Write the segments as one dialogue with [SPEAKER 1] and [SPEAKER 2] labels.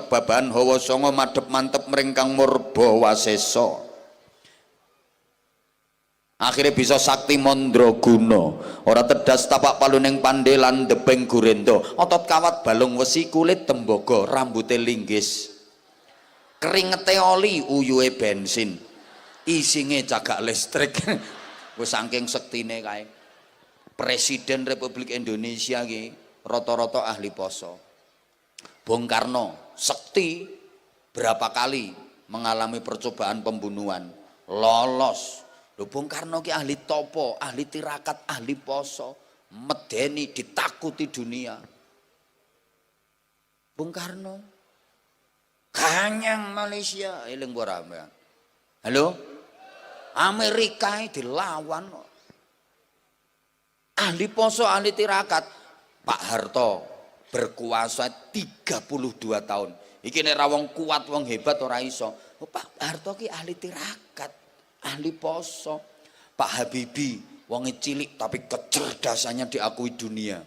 [SPEAKER 1] babahan hawa sanga madhep mantep mringkang murba wasesa. Akhirnya bisa sakti mandraguna, ora tedas tapak paluning pandhe lan debeng gurenda, otot kawat balung wesi kulit tembaga rambute linggis, keringete oli uyuhe bensin, isinge cagak listrik. Wis saking sektine kae. Presiden Republik Indonesia ki rata-rata ahli poso. Bung Karno sekti berapa kali mengalami percobaan pembunuhan, lolos. Lho Bung Karno ki ahli topo, ahli tirakat, ahli poso, medeni ditakuti dunia. Bung Karno kanyang Malaysia eling ora sampean. Halo? Amerika dilawan kok. Ahli poso, ahli tirakat. Pak Harto berkuasa 32 tahun. Iki nek ra wong kuat, wong hebat ora iso. Pak Harto ki ahli tirakat, ahli poso. Pak Habibie wonge cilik tapi kecerdasannya diakui dunia.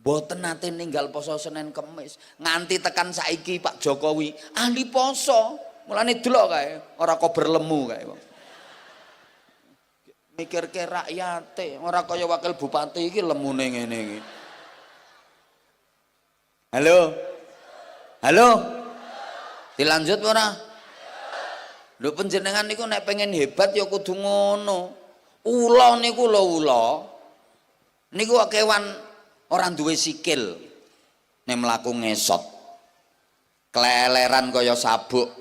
[SPEAKER 1] Mboten nate ninggal poso Senin Kemis, nganti tekan saiki Pak Jokowi ahli poso. Mulane delok kae, ora kok berlemu kae wong. Mikirke rakyate, ora kaya wakil bupati iki lemune ngene iki. Halo? Halo? Dilanjut ora? Lho panjenengan niku nek pengen hebat ya kudu ngono. Ula niku lho ula. Niku kewan ora duwe sikil. Nek mlaku ngesot. Keleleran kaya sabuk.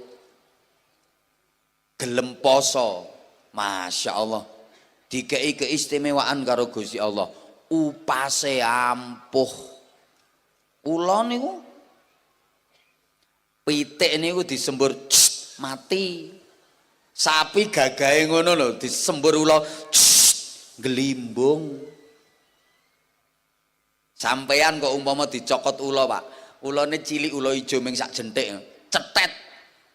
[SPEAKER 1] Gelem poso. Masya Allah. Dikei keistimewaan karo Gusti Allah. Upase ampuh. Ula niku pitik niku disembur mati. Sapi gagahe ngono lho disembur ula gelimbung. Sampean kok umpama dicokot ula, Pak. Ulane cilik, ula ijo ming sak jenthik. Cetet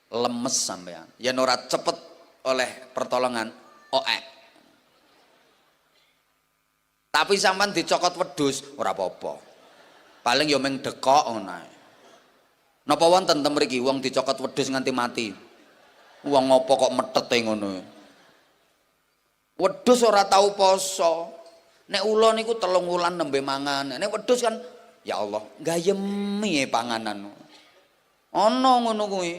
[SPEAKER 1] lemes sampean. Yen ora cepet oleh pertolongan, oek. Tapi sampean dicokot wedhus ora apa-apa. Paling ya ming dekok ngono ae. Napa wonten ten mriki wong dicokot wedhus nganti mati? Wong ngopo kok metete ngono? Wedhus ora tau poso. Nek ula niku 3 wulan nembe mangan. Nek wedhus kan ya Allah, gayemi panganan. Ana ngono kuwi.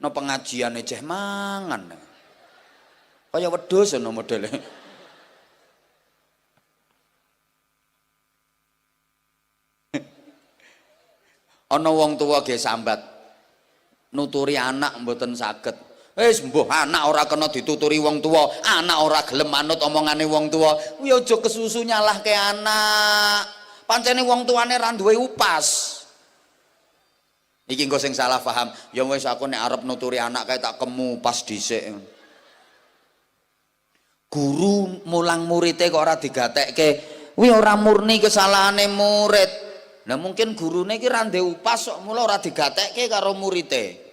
[SPEAKER 1] No pengajiane jeh mangan. Kaya wedhus ngono modele. Ana wong tuwa ge sambat nuturi anak mboten saged. Wis mbuh anak ora kena dituturi wong tuwa, anak ora gelem manut omongane wong tuwa. Kuwi aja kesusu nyalahke anak. Pancene wong tuane ra duwe upas. Iki engko sing salah paham. Ya wis aku nek arep nuturi anak kae tak kemu pas dhisik. Guru mulang murite kok ora digatekke. Kuwi ora murni kesalahane murid. Nah mungkin gurune iki ra ndek upas kok mula ora digatekke karo murite.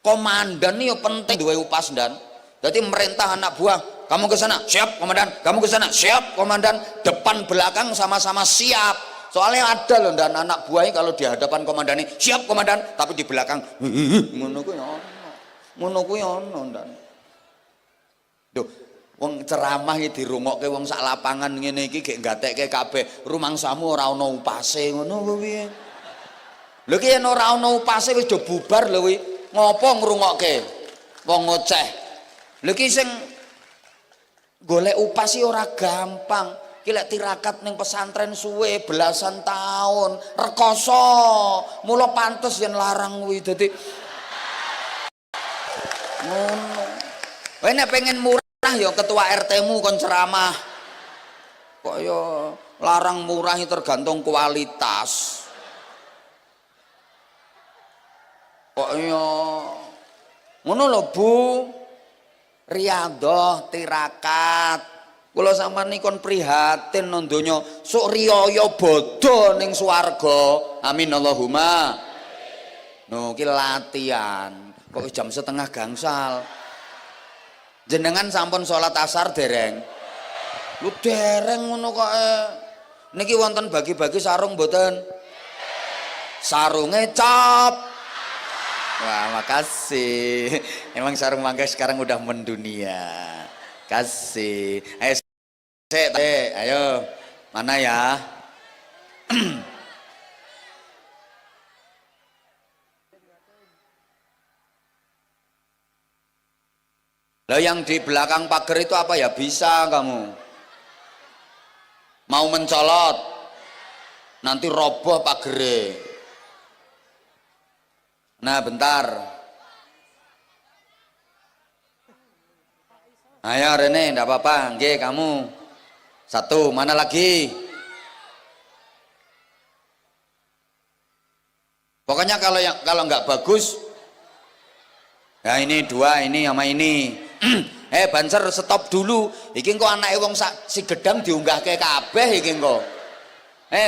[SPEAKER 1] Komandan nih penting duwe upas dan. Jadi merintah anak buah, kamu ke sana, siap komandan. Kamu ke sana, siap komandan. Depan belakang sama-sama siap. Soalnya ada loh dan anak buahnya kalau di hadapan komandan ini siap komandan, tapi di belakang ngono kuwi ono. Ngono kuwi ono dan. Duh, wong ceramah iki dirungokke wong sak lapangan ngene iki gek gatekke kabeh. Rumangsamu ora ono upase ngono kuwi. Lho ki yen ora ono upase wis do bubar lho kuwi. Ngopo ngrungokke wong ngoceh. Lho ki sing golek upas iki ora gampang. Ki lek tirakat ning pesantren suwe belasan tahun, rekoso. Mula pantes yen larang kuwi dadi ngono. Kowe nek pengen murah ya ketua RT-mu kon ceramah. Kok ya larang murah tergantung kualitas. Kok ya ngono lho Bu. Riyadhah tirakat. Kula sampean nikon prihatin nang donya sok riyaya bodho ning swarga. Amin Allahumma. No ki latihan. Kok jam 1:30 gangsal. Jenengan sampun salat asar dereng? Lu dereng ngono kok. Niki wonten bagi-bagi sarung mboten? sarunge cop. Wah, makasih. Emang sarung mangga sekarang udah mendunia. Kasih. Ayo, ayo. Mana ya? Lah yang di belakang pagar itu apa ya? Bisa kamu? Mau mencolot? Nanti roboh pagere. Nah, bentar. Ayo Rene, enggak apa-apa. Nggih, kamu. Satu, mana lagi? Pokoknya kalau nggak bagus, ya ini dua, ini sama ini. Banser stop dulu. Iki kok anake wong si gedang diunggahke kabeh iki kok.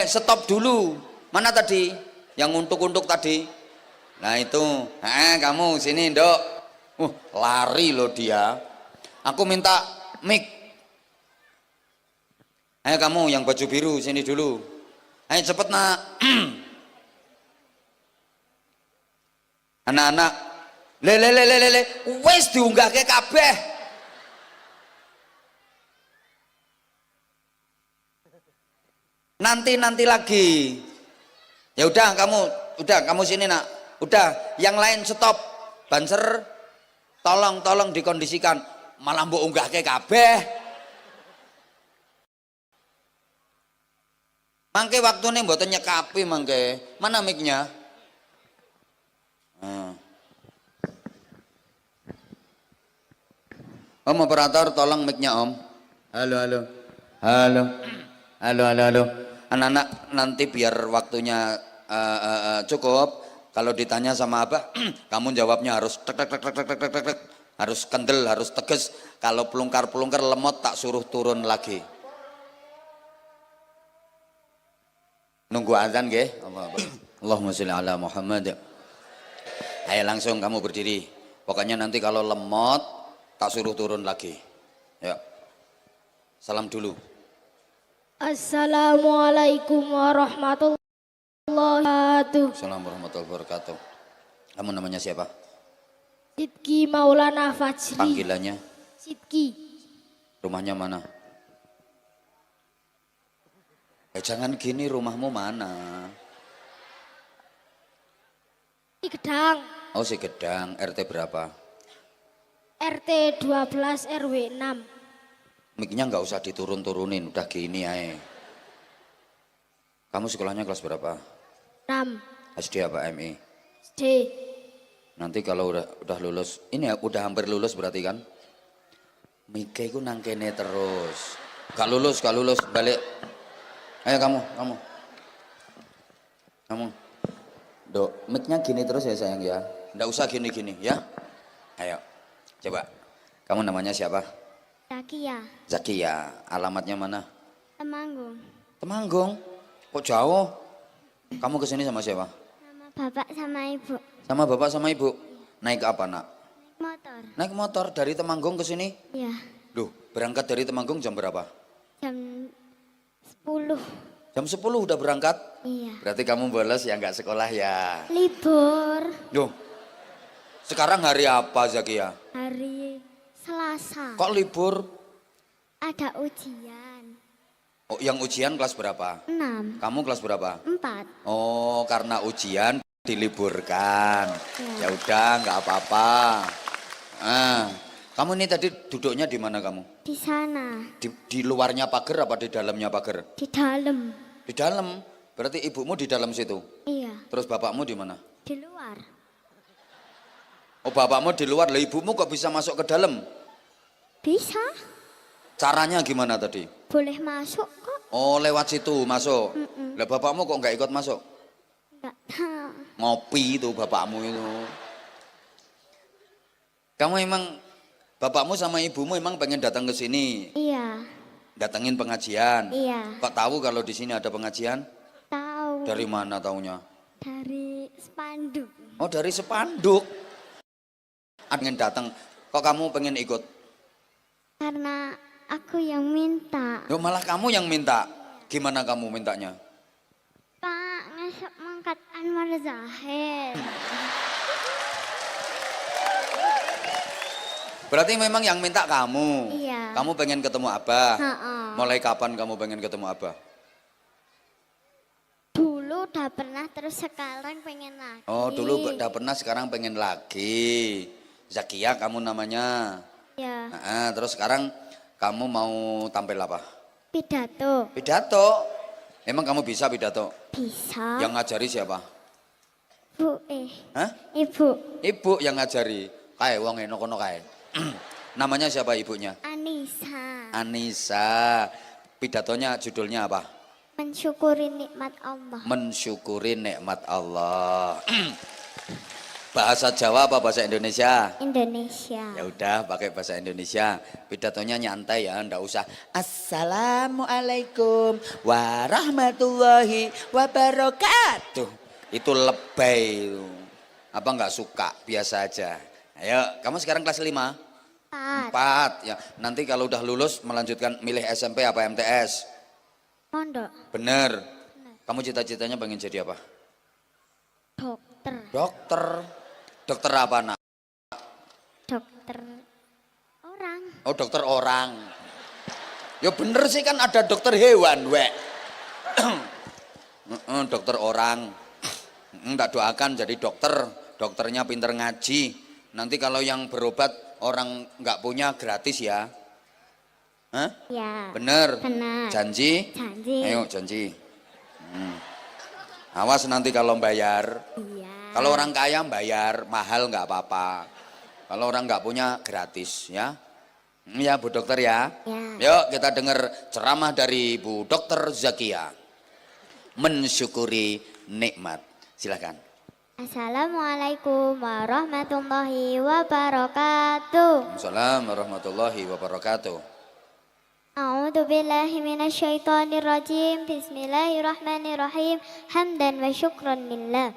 [SPEAKER 1] Stop dulu. Mana tadi? Yang untuk tadi. Nah itu. Kamu sini, Nduk. Lari loh dia. Aku minta mic. Ayo kamu yang baju biru sini dulu. Ayo cepet nak. Anak-anak. Le. Wes diunggahke kabeh. Nanti lagi. Ya udah kamu sini nak. Udah, yang lain stop. Banser tolong dikondisikan. Malah mbok unggahke kabeh. Mangke waktune mboten nyekapi mangke. Mana mic-nya? Om operator tolong mic-nya Om. Halo. Anak-anak nanti biar waktunya cukup. Kalau ditanya sama Abah, kamu jawabnya harus tek, harus kendel, harus tegas. Kalau pelungkar lemot tak suruh turun lagi. Nunggu azan nggih. Allahumma sholli ala Muhammad. Ayo langsung kamu berdiri. Pokoknya nanti kalau lemot tak suruh turun lagi. Ya. Salam dulu.
[SPEAKER 2] Assalamualaikum warahmatullahi wabarakatuh.
[SPEAKER 1] Assalamualaikum warahmatullahi wabarakatuh. Kamu namanya siapa?
[SPEAKER 2] Sidki Maulana Fajri.
[SPEAKER 1] Panggilannya?
[SPEAKER 2] Sidki.
[SPEAKER 1] Rumahnya mana? Jangan gini, rumahmu mana?
[SPEAKER 2] Di Gedang.
[SPEAKER 1] Oh si Gedang, RT berapa?
[SPEAKER 2] RT 12 RW 6.
[SPEAKER 1] Mic-nya nggak usah diturun-turunin, udah gini aja. Kamu sekolahnya kelas berapa?
[SPEAKER 2] 6.
[SPEAKER 1] SD apa MI?
[SPEAKER 2] SD.
[SPEAKER 1] Nanti kalau udah lulus, ini ya udah hampir lulus berarti kan? Mic-nya itu nangkene terus. Gak lulus, balik. Ayo kamu. Dok, mic-nya gini terus ya sayang ya. Nggak usah gini-gini ya. Ayo, coba. Kamu namanya siapa? Zakia. Alamatnya mana? Temanggung. Kok jauh? Kamu kesini sama siapa?
[SPEAKER 2] Sama bapak sama ibu.
[SPEAKER 1] Sama bapak sama ibu. Naik apa nak?
[SPEAKER 2] Motor.
[SPEAKER 1] Naik motor dari Temanggung ke sini?
[SPEAKER 2] Iya.
[SPEAKER 1] Loh, berangkat dari Temanggung jam berapa?
[SPEAKER 2] Jam 10.
[SPEAKER 1] Jam 10 udah berangkat?
[SPEAKER 2] Iya.
[SPEAKER 1] Berarti kamu bolos ya nggak sekolah ya?
[SPEAKER 2] Libur.
[SPEAKER 1] Loh, sekarang hari apa Zakia?
[SPEAKER 2] Hari Selasa.
[SPEAKER 1] Kok libur?
[SPEAKER 2] Ada ujian.
[SPEAKER 1] Oh, yang ujian kelas berapa?
[SPEAKER 2] 6.
[SPEAKER 1] Kamu kelas berapa?
[SPEAKER 2] 4.
[SPEAKER 1] Oh, karena ujian diliburkan.
[SPEAKER 2] Ya.
[SPEAKER 1] Ya udah, nggak apa-apa. Kamu ini tadi duduknya di mana kamu?
[SPEAKER 2] Di sana.
[SPEAKER 1] Di luarnya pagar apa di dalamnya pagar?
[SPEAKER 2] Di dalam.
[SPEAKER 1] Di dalam. Berarti ibumu di dalam situ.
[SPEAKER 2] Iya.
[SPEAKER 1] Terus bapakmu di mana?
[SPEAKER 2] Di luar.
[SPEAKER 1] Oh, bapakmu di luar. Lah ibumu kok bisa masuk ke dalam?
[SPEAKER 2] Bisa.
[SPEAKER 1] Caranya gimana tadi?
[SPEAKER 2] Boleh masuk kok.
[SPEAKER 1] Oh, lewat situ masuk. Lah bapakmu kok nggak ikut masuk?
[SPEAKER 2] Enggak tahu.
[SPEAKER 1] Ngopi itu bapakmu itu. Kamu emang bapakmu sama ibumu emang pengen datang ke sini?
[SPEAKER 2] Iya.
[SPEAKER 1] Datengin pengajian?
[SPEAKER 2] Iya.
[SPEAKER 1] Kok tahu kalau di sini ada pengajian?
[SPEAKER 2] Tahu.
[SPEAKER 1] Dari mana taunya?
[SPEAKER 2] Dari spanduk.
[SPEAKER 1] Oh, dari spanduk. Pengen datang. Kok kamu pengen ikut?
[SPEAKER 2] Karena aku yang minta.
[SPEAKER 1] Loh, malah kamu yang minta. Gimana kamu mintanya?
[SPEAKER 2] Pak, ngesok mangkat Anwar Zahid.
[SPEAKER 1] Berarti memang yang minta kamu.
[SPEAKER 2] Iya.
[SPEAKER 1] Kamu pengen ketemu Abah.
[SPEAKER 2] Heeh.
[SPEAKER 1] Mulai kapan kamu pengen ketemu Abah?
[SPEAKER 2] Dulu udah pernah, terus sekarang pengen lagi.
[SPEAKER 1] Oh, dulu udah pernah, sekarang pengen lagi. Zakia kamu namanya.
[SPEAKER 2] Ya,
[SPEAKER 1] Nah, terus sekarang kamu mau tampil apa?
[SPEAKER 2] pidato.
[SPEAKER 1] Pidato. Emang kamu bisa pidato?
[SPEAKER 2] Bisa.
[SPEAKER 1] Yang ngajari siapa?
[SPEAKER 2] Bu,
[SPEAKER 1] Hah?
[SPEAKER 2] Ibu.
[SPEAKER 1] Ibu yang ngajari. Kae wong eno kono kae. Namanya siapa ibunya?
[SPEAKER 2] Anissa.
[SPEAKER 1] Anissa. Pidatonya judulnya apa?
[SPEAKER 2] Mensyukuri nikmat Allah.
[SPEAKER 1] Mensyukuri nikmat Allah. Bahasa Jawa apa bahasa Indonesia?
[SPEAKER 2] Indonesia.
[SPEAKER 1] Ya udah pakai bahasa Indonesia. Pidatonya nyantai ya, ndak usah Assalamualaikum warahmatullahi wabarakatuh. Itu lebay itu. Apa nggak suka? Biasa aja. Ayo, kamu sekarang kelas 5? 4. Ya, nanti kalau udah lulus melanjutkan milih SMP apa MTS?
[SPEAKER 2] Pondok.
[SPEAKER 1] Bener. Kamu cita-citanya pengen jadi apa?
[SPEAKER 2] Dokter.
[SPEAKER 1] Dokter. Dokter apa nak?
[SPEAKER 2] Dokter orang.
[SPEAKER 1] Oh, dokter orang. Ya bener sih, kan ada dokter hewan, wek. Dokter orang. Tak doakan jadi dokter. Dokternya pinter ngaji. Nanti kalau yang berobat orang nggak punya gratis ya. Hah?
[SPEAKER 2] Ya.
[SPEAKER 1] Bener.
[SPEAKER 2] Benar.
[SPEAKER 1] Janji?
[SPEAKER 2] Janji.
[SPEAKER 1] Ayo janji. Awas nanti kalau bayar.
[SPEAKER 2] Iya.
[SPEAKER 1] Kalau orang kaya bayar, mahal nggak apa-apa. Kalau orang nggak punya gratis ya. Ya Bu Dokter ya.
[SPEAKER 2] Ya.
[SPEAKER 1] Yuk kita dengar ceramah dari Bu Dokter Zakia. Mensyukuri nikmat. Silakan.
[SPEAKER 2] Assalamualaikum warahmatullahi wabarakatuh.
[SPEAKER 1] Assalamualaikum warahmatullahi wabarakatuh.
[SPEAKER 2] A'udzu billahi minasyaitonir rajim. Bismillahirrahmanirrahim. Hamdan wa syukran lillah.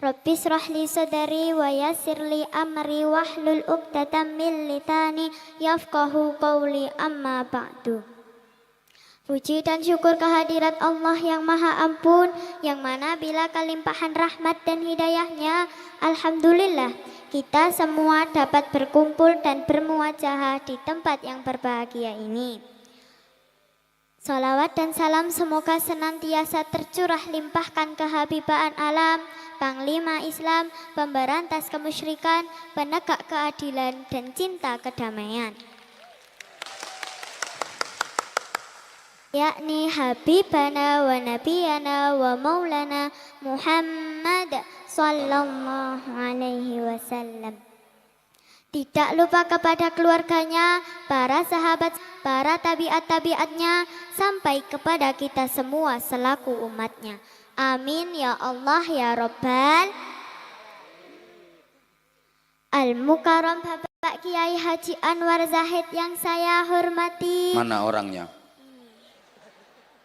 [SPEAKER 2] Rabbi shrah li sadri wa yassir li amri wahlul 'uqdatam min lisani yafqahu qawli, amma ba'du. Puji dan syukur kehadirat Allah yang Maha Ampun, yang mana bila kelimpahan rahmat dan hidayahnya, alhamdulillah kita semua dapat berkumpul dan bermuajahah di tempat yang berbahagia ini. Salawat dan salam semoga senantiasa tercurah limpahkan kehabibaan alam, Panglima Islam, pemberantas kemusyrikan, penegak keadilan dan cinta kedamaian, yakni Habibana wa Nabiyana wa Maulana Muhammad sallallahu alaihi wasallam. Tidak lupa kepada keluarganya, para sahabat, para tabiat-tabiatnya, sampai kepada kita semua selaku umatnya. Amin ya Allah ya Rabbal. Al-Mukarram Bapak Kiai Haji Anwar Zahid yang saya hormati.
[SPEAKER 1] Mana orangnya?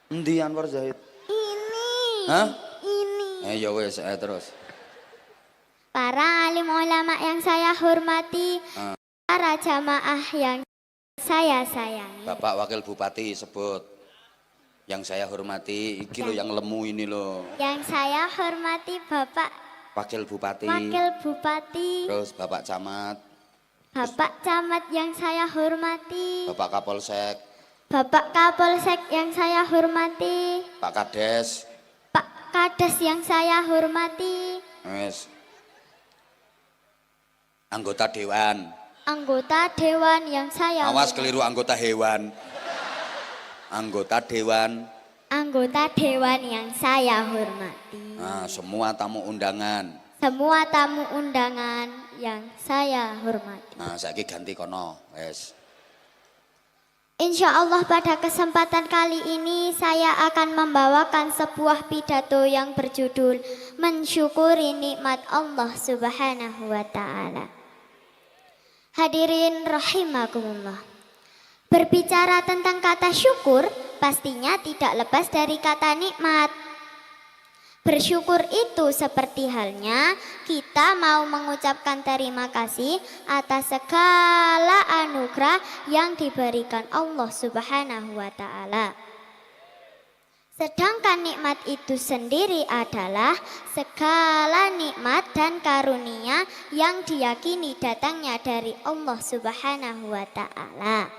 [SPEAKER 1] Endi Anwar Zahid?
[SPEAKER 2] Ini.
[SPEAKER 1] Hah?
[SPEAKER 2] Ini.
[SPEAKER 1] Ya wes, terus.
[SPEAKER 2] Para alim ulama yang saya hormati, para jamaah yang saya sayangi.
[SPEAKER 1] Bapak Wakil Bupati sebut. Yang saya hormati, iki lo yang lemu ini lo.
[SPEAKER 2] Yang saya hormati Bapak
[SPEAKER 1] Wakil Bupati.
[SPEAKER 2] Wakil Bupati.
[SPEAKER 1] Terus Bapak Camat.
[SPEAKER 2] Bapak Camat yang saya hormati.
[SPEAKER 1] Bapak Kapolsek.
[SPEAKER 2] Bapak Kapolsek yang saya hormati.
[SPEAKER 1] Pak Kades.
[SPEAKER 2] Pak Kades yang saya hormati.
[SPEAKER 1] Wes. Anggota Dewan.
[SPEAKER 2] Anggota Dewan yang saya
[SPEAKER 1] Awas
[SPEAKER 2] hormati.
[SPEAKER 1] keliru anggota hewan. Anggota Dewan.
[SPEAKER 2] Anggota Dewan yang saya hormati.
[SPEAKER 1] Nah, semua tamu undangan.
[SPEAKER 2] Semua tamu undangan yang saya hormati.
[SPEAKER 1] Nah, saiki ganti kono, wes.
[SPEAKER 2] Insya Allah pada kesempatan kali ini saya akan membawakan sebuah pidato yang berjudul Mensyukuri Nikmat Allah Subhanahu wa Ta'ala. Hadirin rahimakumullah. Berbicara tentang kata syukur pastinya tidak lepas dari kata nikmat. Bersyukur itu seperti halnya kita mau mengucapkan terima kasih atas segala anugerah yang diberikan Allah Subhanahu wa Ta'ala. Sedangkan nikmat itu sendiri adalah segala nikmat dan karunia yang diyakini datangnya dari Allah Subhanahu wa Ta'ala.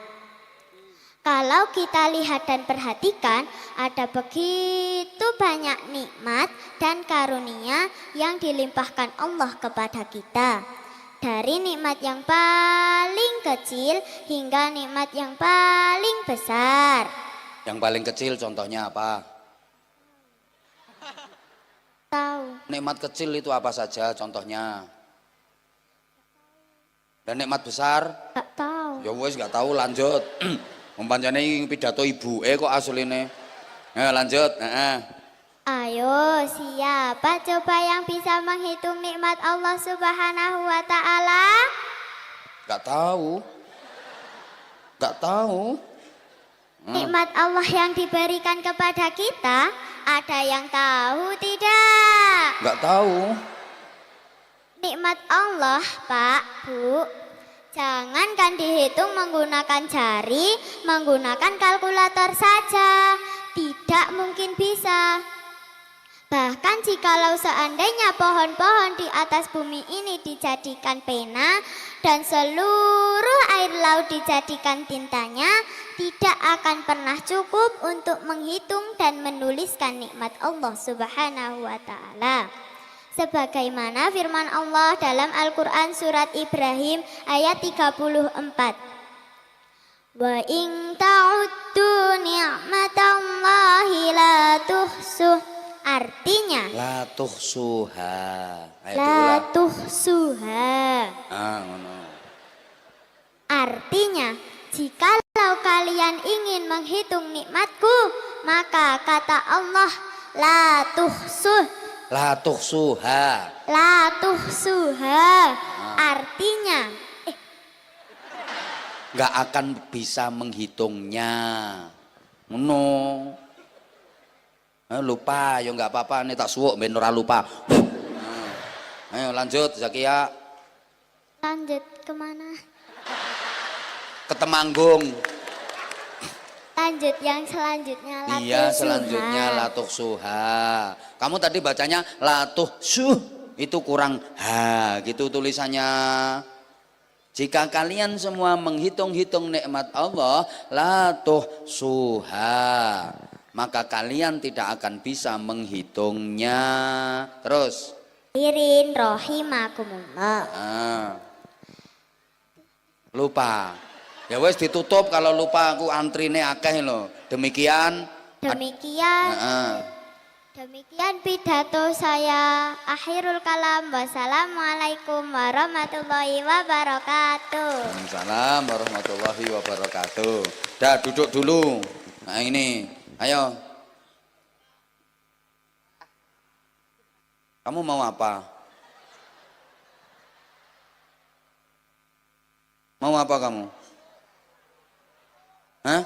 [SPEAKER 2] Kalau kita lihat dan perhatikan, ada begitu banyak nikmat dan karunia yang dilimpahkan Allah kepada kita. Dari nikmat yang paling kecil hingga nikmat yang paling besar.
[SPEAKER 1] Yang paling kecil contohnya apa?
[SPEAKER 2] Tahu.
[SPEAKER 1] Nikmat kecil itu apa saja contohnya? Dan nikmat besar?
[SPEAKER 2] Gak tahu.
[SPEAKER 1] Ya wis gak tahu, lanjut. Pancene iki pidato ibuke kok asline. Lanjut,
[SPEAKER 2] Ayo, siapa coba yang bisa menghitung nikmat Allah Subhanahu wa Ta'ala?
[SPEAKER 1] Gak tahu. Gak tahu.
[SPEAKER 2] Nikmat Allah yang diberikan kepada kita, ada yang tahu tidak?
[SPEAKER 1] Gak tahu.
[SPEAKER 2] Nikmat Allah, Pak, Bu, jangankan dihitung menggunakan jari, menggunakan kalkulator saja, tidak mungkin bisa. Bahkan jikalau seandainya pohon-pohon di atas bumi ini dijadikan pena dan seluruh air laut dijadikan tintanya, tidak akan pernah cukup untuk menghitung dan menuliskan nikmat Allah Subhanahu wa Ta'ala. Sebagaimana firman Allah dalam Al-Quran surat Ibrahim ayat 34. Wa in ta'uddu ni'matallahi la tuhsuh. Artinya
[SPEAKER 1] La tuhsuha. Ayo
[SPEAKER 2] la
[SPEAKER 1] diulang.
[SPEAKER 2] tuhsuha.
[SPEAKER 1] Ngono.
[SPEAKER 2] Artinya, jikalau kalian ingin menghitung nikmatku, maka kata Allah, la tuhsuh.
[SPEAKER 1] La tuhsuha.
[SPEAKER 2] La tuhsuha. Artinya,
[SPEAKER 1] Gak akan bisa menghitungnya. Ngono. Lupa ya nggak apa-apa, nih tak suwuk ben ora lupa. Ayo lanjut Zakia.
[SPEAKER 2] lanjut kemana?
[SPEAKER 1] Ke Temanggung.
[SPEAKER 2] Lanjut yang selanjutnya. La
[SPEAKER 1] Iya,
[SPEAKER 2] tuhsuha.
[SPEAKER 1] selanjutnya latuh suha. Kamu tadi bacanya latuh suh, itu kurang ha gitu tulisannya. Jika kalian semua menghitung-hitung nikmat Allah, latuh suha, maka kalian tidak akan bisa menghitungnya. Terus.
[SPEAKER 2] Irin rohimakumullah.
[SPEAKER 1] Lupa. Ya wes ditutup, kalau lupa aku antrine akeh loh. Demikian.
[SPEAKER 2] Demikian pidato saya. Akhirul kalam. Wassalamualaikum warahmatullahi wabarakatuh.
[SPEAKER 1] Waalaikumsalam warahmatullahi wabarakatuh. Dah duduk dulu. Nah ini, ayo. Kamu mau apa? Mau apa kamu? Hah?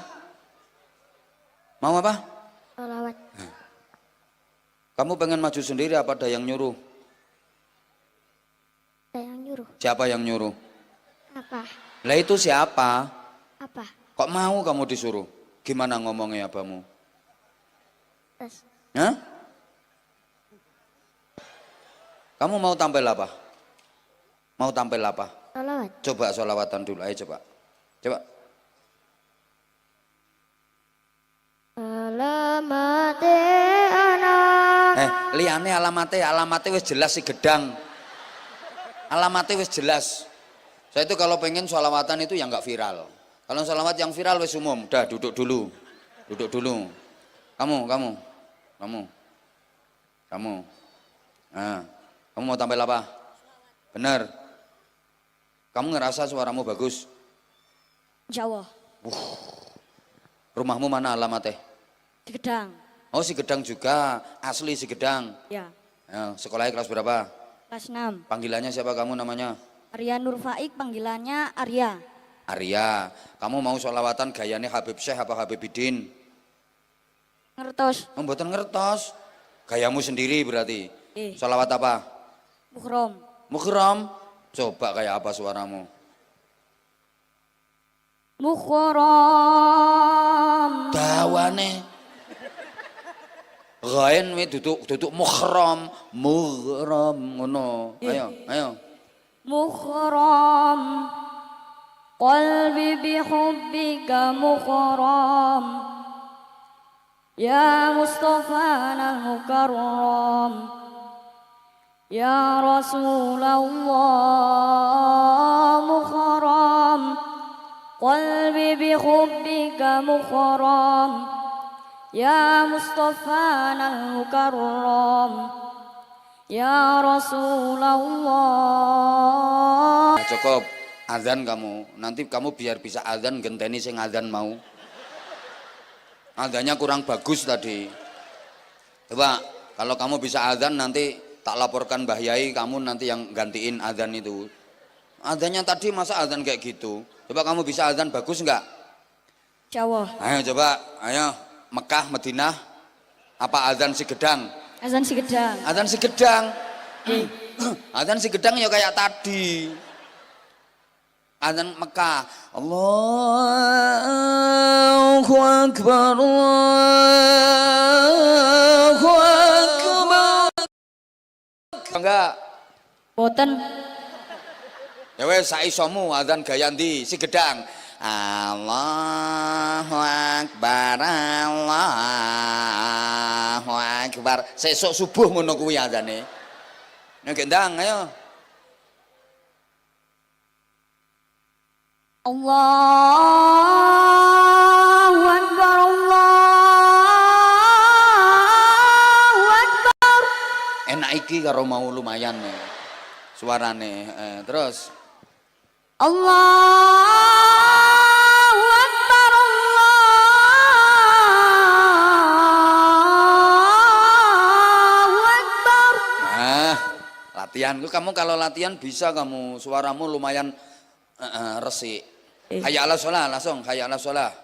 [SPEAKER 1] Mau apa?
[SPEAKER 2] Sholawat.
[SPEAKER 1] Kamu pengen maju sendiri apa ada yang nyuruh?
[SPEAKER 2] Ada yang nyuruh.
[SPEAKER 1] Siapa yang nyuruh?
[SPEAKER 2] Apa?
[SPEAKER 1] Lah itu siapa?
[SPEAKER 2] Apa?
[SPEAKER 1] Kok mau kamu disuruh? Gimana ngomongnya abamu?
[SPEAKER 2] Terus.
[SPEAKER 1] Hah? Kamu mau tampil apa? Mau tampil apa?
[SPEAKER 2] Sholawat.
[SPEAKER 1] Coba sholawatan dulu, ayo coba. Coba.
[SPEAKER 2] Alamate ana.
[SPEAKER 1] Liane alamatnya wis jelas si gedang. Alamatnya wis jelas. Saya itu kalau pengen sholawatan itu yang nggak viral. Kalau sholawat yang viral wis umum. Dah duduk dulu. Duduk dulu. Kamu. Nah, kamu mau tampil apa? Bener. Kamu ngerasa suaramu bagus?
[SPEAKER 3] Insya Allah.
[SPEAKER 1] Rumahmu mana alamatnya?
[SPEAKER 3] Di Gedang.
[SPEAKER 1] Oh si Gedang juga, asli si Gedang.
[SPEAKER 3] Ya.
[SPEAKER 1] Sekolahnya kelas berapa?
[SPEAKER 3] Kelas 6.
[SPEAKER 1] Panggilannya siapa kamu namanya?
[SPEAKER 3] Arya Nur Faik, panggilannya Arya.
[SPEAKER 1] Arya. Kamu mau sholawatan gayanya Habib Syekh apa Habibidin?
[SPEAKER 3] Ngertos.
[SPEAKER 1] Mboten ngertos. Gayamu sendiri berarti. Sholawat apa?
[SPEAKER 3] Mukhrom.
[SPEAKER 1] Mukhram. Coba kayak apa suaramu?
[SPEAKER 3] Mukhrom.
[SPEAKER 1] Dawane. Ghain wi duduk mukhram, ngono. Ayo.
[SPEAKER 3] Mukhram. Qalbi bihubbika mukhram. Ya Mustafa al-Mukarram. Ya Rasulullah mukhram. Qalbi bihubbika mukhram. Ya Mustafa al-Mukarram. Ya Rasulullah.
[SPEAKER 1] Nah, cukup azan kamu. Nanti kamu biar bisa azan genteni sing azan mau. Azannya kurang bagus tadi. Coba kalau kamu bisa azan nanti tak laporkan Mbah Yai, kamu nanti yang gantiin azan itu. Azannya tadi masa azan kayak gitu. Coba kamu bisa azan bagus enggak?
[SPEAKER 3] Jawa.
[SPEAKER 1] Ayo coba, ayo. Mekah, Madinah, apa azan si gedang?
[SPEAKER 3] Azan si gedang.
[SPEAKER 1] Azan si gedang. Azan si gedang ya kayak tadi. Azan Mekah. Allahu Akbar. Allahu Akbar. Enggak.
[SPEAKER 3] Boten.
[SPEAKER 1] Ya wes saisomu azan gaya ndi si gedang. Allahu Akbar, Allahu Akbar. Sesuk subuh ngono kuwi azane. Nek gendang ayo.
[SPEAKER 3] Allahu Akbar, Allahu Akbar.
[SPEAKER 1] Enak iki karo mau lumayan nih. Suarane. Terus
[SPEAKER 3] Allahu Akbar, Allahu Akbar.
[SPEAKER 1] nah, latihan. Kamu kalau latihan bisa kamu suaramu lumayan resik. Hayya 'alas shalah langsung, hayya 'alas shalah.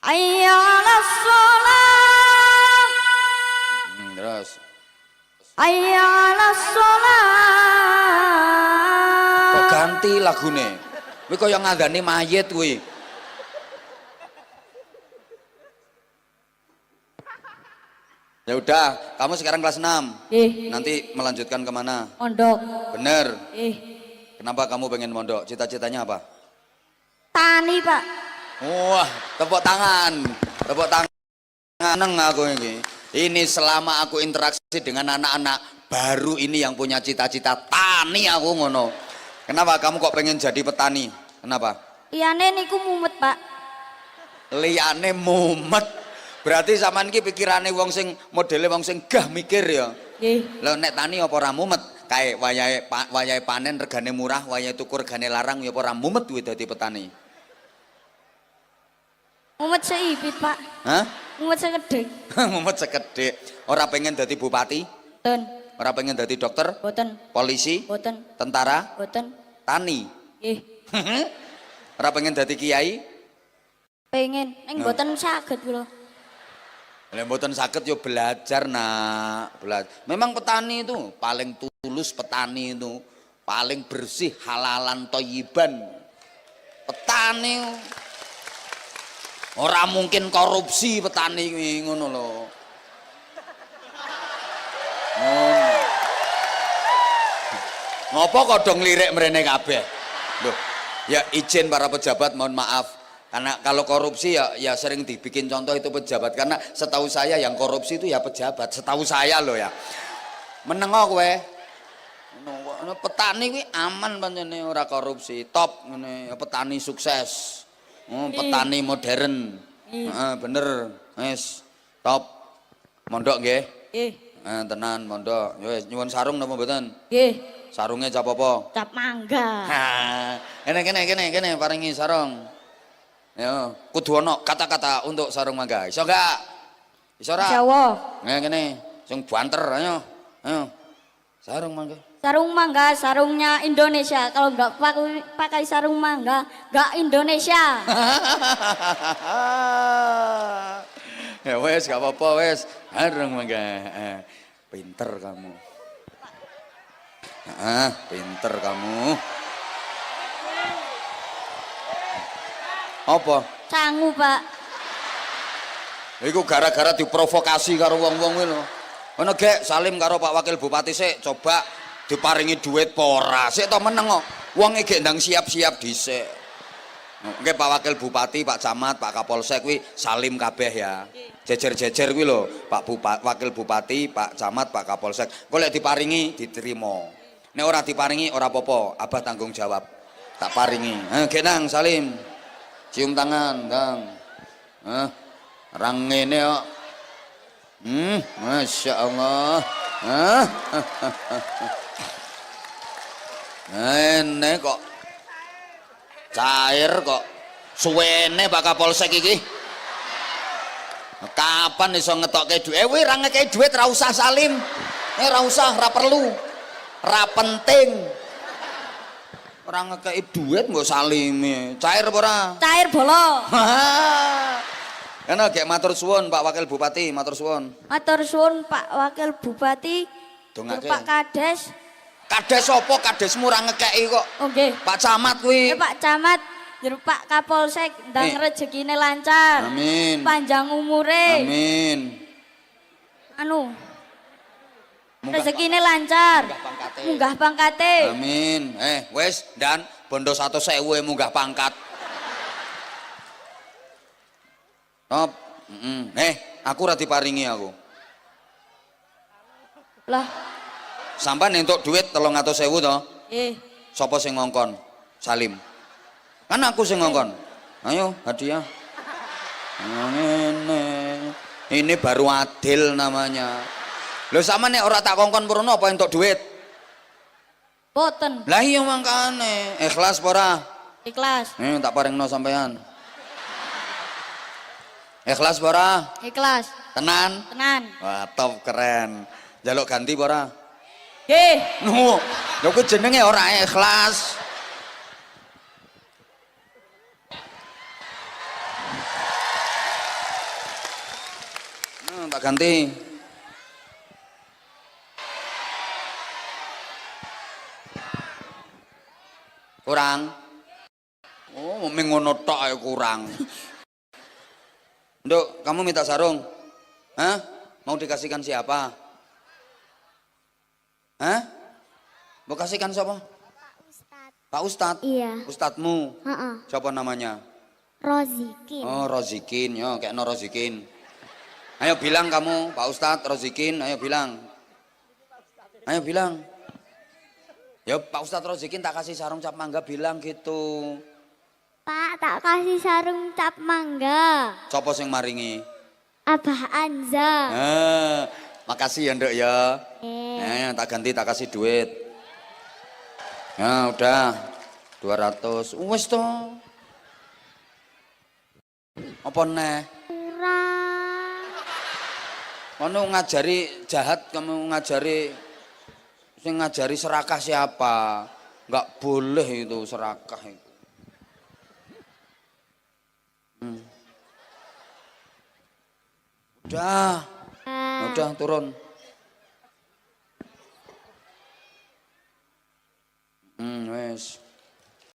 [SPEAKER 3] Hayya 'alas shalah.
[SPEAKER 1] Terus.
[SPEAKER 3] Hayya 'alas shalah.
[SPEAKER 1] Kok ganti lagune? Kuwi kaya ngandani mayit kuwi. Ya udah, kamu sekarang kelas 6. Nanti melanjutkan kemana?
[SPEAKER 3] Mondok.
[SPEAKER 1] Bener. Kenapa kamu pengen mondok? Cita-citanya apa?
[SPEAKER 3] Tani, Pak.
[SPEAKER 1] Wah, tepuk tangan. Tepuk tangan. Seneng aku ini. Ini selama aku interaksi dengan anak-anak baru ini yang punya cita-cita tani aku ngono. Kenapa kamu kok pengen jadi petani? Kenapa?
[SPEAKER 3] Liyane niku mumet, Pak.
[SPEAKER 1] Liyane mumet. Berarti sampean iki pikirane wong sing modele wong sing gah mikir ya.
[SPEAKER 3] Nggih.
[SPEAKER 1] Lah nek tani apa ora mumet? Kae wayahe panen regane murah, wayahe tuku regane larang ya apa ora mumet kuwi dadi petani.
[SPEAKER 3] Mumet seibit, Pak.
[SPEAKER 1] Hah?
[SPEAKER 3] Mumet sekedhik.
[SPEAKER 1] Mumet sekedhik. Ora pengen dadi bupati?
[SPEAKER 3] Boten.
[SPEAKER 1] Ora pengen dadi dokter?
[SPEAKER 3] Boten.
[SPEAKER 1] Polisi?
[SPEAKER 3] Boten.
[SPEAKER 1] Tentara?
[SPEAKER 3] Boten.
[SPEAKER 1] Tani?
[SPEAKER 3] Nggih.
[SPEAKER 1] Ora pengen dadi kiai?
[SPEAKER 3] Pengen. Ning boten saged kula.
[SPEAKER 1] Lah mboten saged yo belajar nak, Memang petani itu paling tulus, petani itu paling bersih, halalan thayyiban. Petani ora mungkin korupsi petani kuwi ngono lho. Ngopo kok dong lirik mrene kabeh? Loh, ya izin para pejabat mohon maaf. Karena kalau korupsi ya sering dibikin contoh itu pejabat, karena setahu saya yang korupsi itu ya pejabat, setahu saya loh ya. Menengo kowe. Petani kuwi aman pancene ora korupsi, top ngene, petani sukses. Petani modern. Heeh, bener. Wis, top. Mondok nggih?
[SPEAKER 3] Nggih.
[SPEAKER 1] Tenan mondok. Ya wis nyuwun sarung napa mboten?
[SPEAKER 3] Nggih.
[SPEAKER 1] Sarungnya cap apa?
[SPEAKER 3] Cap mangga.
[SPEAKER 1] Ha, kene paringi sarung. Ya, kudu ana kata-kata untuk sarung mangga. Iso enggak? Iso ora?
[SPEAKER 3] Jawa.
[SPEAKER 1] Kene, sing banter ayo. Ayo. Sarung mangga.
[SPEAKER 3] Sarung mangga, sarungnya Indonesia. Kalau nggak pakai sarung mangga, nggak Indonesia.
[SPEAKER 1] Ya wes, gak apa-apa wes. Sarung mangga. Pinter kamu. Pinter kamu. Apa?
[SPEAKER 3] Sangu, Pak.
[SPEAKER 1] Iku gara-gara diprovokasi karo wong-wong kuwi lho. Ngono gek salim karo Pak Wakil Bupati sik coba diparingi duit apa ora. Sik to meneng kok. Wong iki ndang siap-siap dhisik. Nggih Pak Wakil Bupati, Pak Camat, Pak Kapolsek kuwi salim kabeh ya. Jejer-jejer kuwi lho, Wakil Bupati, Pak Camat, Pak Kapolsek. Kok lek diparingi diterima. Nek ora diparingi ora apa-apa, Abah tanggung jawab. Tak paringi. Gek nang salim. Cium tangan, Kang. Rang ngene kok. Masya Allah. Ini kok cair kok suwene Pak Kapolsek iki. Kapan iso ngetokke duit? Kuwi ra ngekeki duit ra usah salim. Ra usah, ra perlu. Ra penting. Ora ngekeki duit mbok salimi. Cair apa ora?
[SPEAKER 3] Cair bolo.
[SPEAKER 1] Karena gek matur suwun Pak Wakil Bupati, matur suwun.
[SPEAKER 3] Matur suwun Pak Wakil Bupati.
[SPEAKER 1] Dongake.
[SPEAKER 3] Pak Kades.
[SPEAKER 1] Kades apa? Kadesmu ora ngekeki kok.
[SPEAKER 3] Oh nggih.
[SPEAKER 1] Pak Camat kuwi.
[SPEAKER 3] Pak Camat, jero Pak Kapolsek ndang rezekine lancar.
[SPEAKER 1] Amin.
[SPEAKER 3] Panjang umure.
[SPEAKER 1] Amin.
[SPEAKER 3] Anu. Rezekine lancar. Munggah pangkate.
[SPEAKER 1] Amin. Wis dan bondo 100.000 munggah pangkat. Top. Aku ora diparingi aku.
[SPEAKER 3] Lah,
[SPEAKER 1] Sampeyan entuk duit 300.000 to. Sapa sing ngongkon? Salim. Kan aku sing ngongkon. Ayo hadiah. Ini baru adil namanya. Lho sama nek ora tak kongkon purno apa entuk duit?
[SPEAKER 3] boten.
[SPEAKER 1] Lah iya mangkane. Ikhlas apa ora?
[SPEAKER 3] Ikhlas.
[SPEAKER 1] Tak paringno sampean. Ikhlas apa ora?
[SPEAKER 3] Ikhlas.
[SPEAKER 1] Tenan?
[SPEAKER 3] Tenan.
[SPEAKER 1] Wah, top keren. Jaluk ganti apa ora?
[SPEAKER 3] Nggih.
[SPEAKER 1] Nuh, lho ku jenenge ora ikhlas. Tak ganti. Kurang. Oh, mung ngono tok ae kurang. Nduk, kamu minta sarung? Hah? Mau dikasihkan siapa? Hah? Mau kasihkan siapa? Pak Ustadz.
[SPEAKER 2] Iya.
[SPEAKER 1] Ustadzmu.
[SPEAKER 2] Heeh.
[SPEAKER 1] Siapa namanya?
[SPEAKER 2] Rozikin.
[SPEAKER 1] Oh, Rozikin. Yo, kayak no Rozikin. Ayo bilang kamu, Pak Ustadz Rozikin, ayo bilang. Ayo bilang. Ya Pak Ustadz Rozikin tak kasih sarung cap mangga bilang gitu.
[SPEAKER 2] Pak, tak kasih sarung cap mangga.
[SPEAKER 1] Sopo sing maringi?
[SPEAKER 2] Abah Anza.
[SPEAKER 1] Makasih ya Nduk ya. Tak ganti tak kasih duit. Ya udah 200. Wes to. Apa neh?
[SPEAKER 2] Kurang.
[SPEAKER 1] Kamu ngajari jahat, kamu ngajari sing ngajari serakah siapa? Enggak boleh itu serakah itu. Udah turun. Wes.